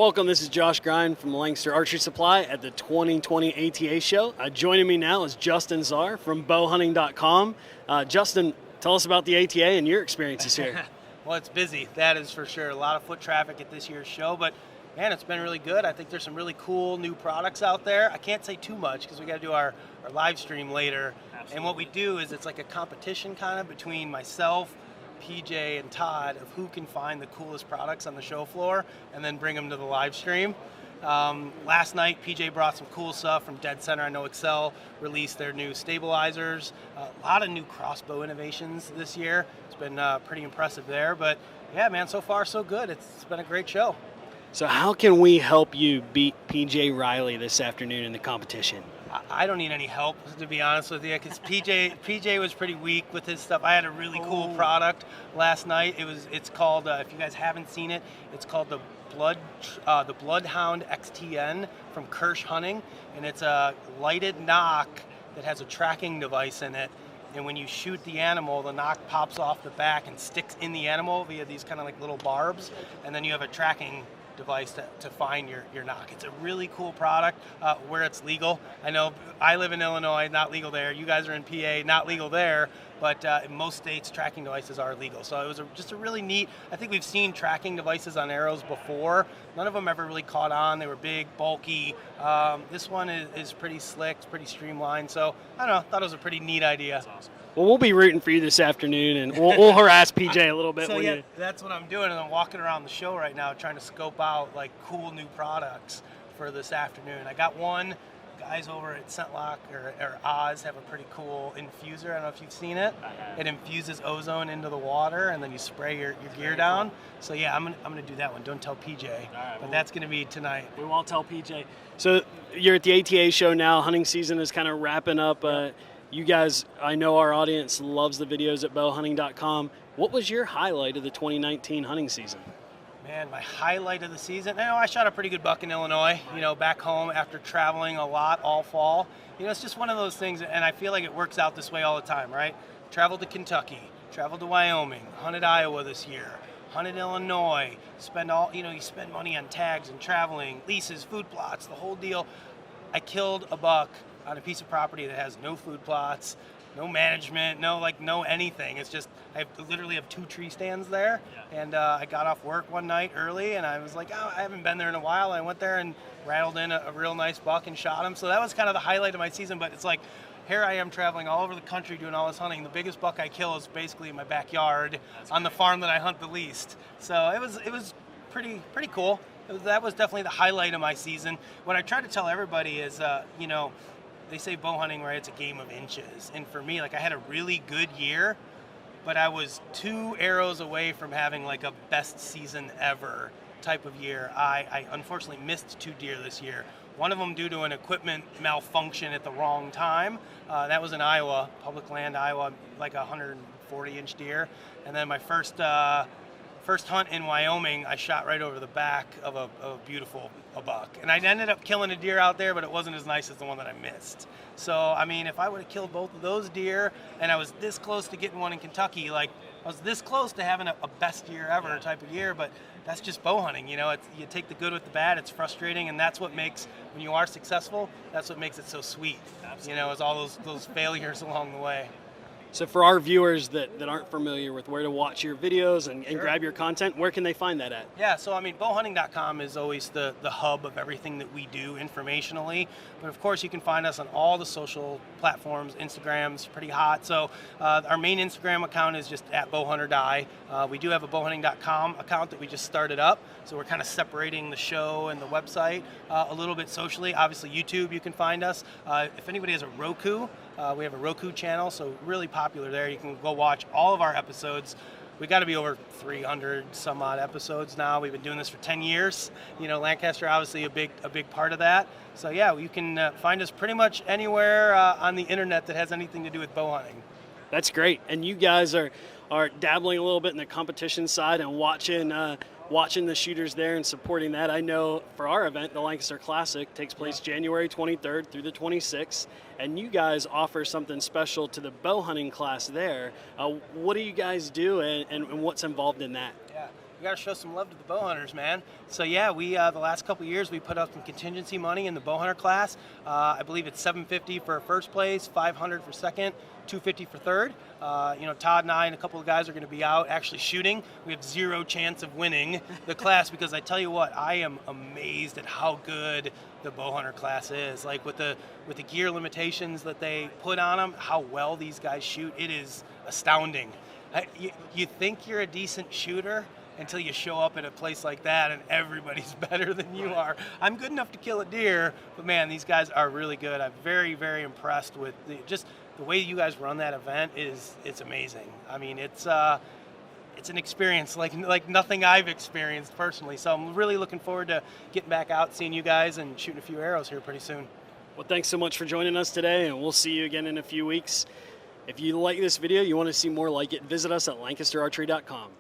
Welcome, this is Josh Grind from Lancaster Archery Supply at the 2020 ATA show. Joining me now is Justin Zarr from bowhunting.com. Justin, tell us about the ATA and your experiences here. Well, it's busy, that is for sure. A lot of foot traffic at this year's show, but man, it's been really good. I think there's some really cool new products out there. I can't say too much because we got to do our live stream later. Absolutely. And what we do is it's like a competition kind of between myself, PJ, and Todd of who can find the coolest products on the show floor and then bring them to the live stream. Last night, PJ brought some cool stuff from Dead Center. I know Excel released their new stabilizers. A lot of new crossbow innovations this year. It's been pretty impressive there. But yeah, man, so far so good. It's been a great show. So how can we help you beat PJ Riley this afternoon in the competition? I don't need any help, to be honest with you, because PJ was pretty weak with his stuff. I had a really cool product last night. It's called, if you guys haven't seen it, it's called the Hound XTN from Kirsch Hunting, and it's a lighted knock that has a tracking device in it. And when you shoot the animal, the knock pops off the back and sticks in the animal via these kind of like little barbs, and then you have a tracking device to find your knock. It's a really cool product where it's legal. I know I live in Illinois, not legal there. You guys are in PA, not legal there. But in most states, tracking devices are legal. So it was just a really neat, I think we've seen tracking devices on arrows before. None of them ever really caught on. They were big, bulky. This one is pretty slick, it's pretty streamlined. So I don't know, thought it was a pretty neat idea. That's awesome. Well, we'll be rooting for you this afternoon, and we'll harass PJ a little bit. So yeah, that's what I'm doing, and I'm walking around the show right now trying to scope out like cool new products for this afternoon. I got one. Guys over at Scentlock or Oz have a pretty cool infuser. I don't know if you've seen it. It infuses ozone into the water, and then you spray your gear down. So yeah, I'm gonna do that one. Don't tell PJ, but that's gonna be tonight. We won't tell PJ. So you're at the ATA show now. Hunting season is kind of wrapping up. You guys, I know our audience loves the videos at bowhunting.com. What was your highlight of the 2019 hunting season? Man, my highlight of the season, I shot a pretty good buck in Illinois, back home after traveling a lot all fall. It's just one of those things, and I feel like it works out this way all the time, right? Traveled to Kentucky, traveled to Wyoming, hunted Iowa this year, hunted Illinois, you spend money on tags and traveling, leases, food plots, the whole deal. I killed a buck on a piece of property that has no food plots, no management, no anything. It's just, I literally have 2 tree stands there, and I got off work one night early, and I was like, I haven't been there in a while. I went there and rattled in a real nice buck and shot him. So that was kind of the highlight of my season, but it's like, here I am traveling all over the country doing all this hunting. The biggest buck I kill is basically in my backyard on the farm that I hunt the least. So it was pretty cool. That was definitely the highlight of my season. What I try to tell everybody is, they say bow hunting, right, it's a game of inches. And for me, I had a really good year, but I was 2 arrows away from having like a best season ever type of year. I unfortunately missed 2 deer this year. One of them due to an equipment malfunction at the wrong time. That was in Iowa, public land, Iowa, like a 140-inch deer. And then my first hunt in Wyoming, I shot right over the back of a beautiful buck. And I ended up killing a deer out there, but it wasn't as nice as the one that I missed. So, I mean, if I would have killed both of those deer, and I was this close to getting one in Kentucky, I was this close to having a best year ever type of year, but that's just bow hunting, you take the good with the bad, it's frustrating, and that's what makes, when you are successful, that's what makes it so sweet. Absolutely. Is all those failures along the way. So for our viewers that aren't familiar with where to watch your videos and grab your content, where can they find that at? Yeah, so bowhunting.com is always the hub of everything that we do informationally. But of course, you can find us on all the social platforms. Instagram's pretty hot. So our main Instagram account is just at bowhunterdie. We do have a bowhunting.com account that we just started up. So we're kind of separating the show and the website a little bit socially. Obviously, YouTube, you can find us. If anybody has a Roku, we have a Roku channel, so really popular there. You can go watch all of our episodes. We got to be over 300 some odd episodes now. We've been doing this for 10 years. Lancaster obviously a big part of that. So yeah, you can find us pretty much anywhere on the internet that has anything to do with bow hunting. That's great. And you guys are dabbling a little bit in the competition side and watching the shooters there and supporting that. I know for our event, the Lancaster Classic takes place January 23rd through the 26th, and you guys offer something special to the bow hunting class there. What do you guys do, and what's involved in that? Yeah, we got to show some love to the bow hunters, man. So yeah, we the last couple years we put up some contingency money in the bow hunter class. I believe it's $750 for first place, $500 for second, $250 for third. Todd and I and a couple of guys are going to be out actually shooting. We have zero chance of winning the class because I tell you what, I am amazed at how good the bow hunter class is. Like with the gear limitations that they put on them, how well these guys shoot, it is astounding. You think you're a decent shooter until you show up at a place like that and everybody's better than you are. I'm good enough to kill a deer, but man, these guys are really good. I'm very, very impressed with just the way you guys run that event. It's amazing. I mean, it's an experience like nothing I've experienced personally. So I'm really looking forward to getting back out, seeing you guys, and shooting a few arrows here pretty soon. Well, thanks so much for joining us today, and we'll see you again in a few weeks. If you like this video, you want to see more like it, visit us at lancasterarchery.com.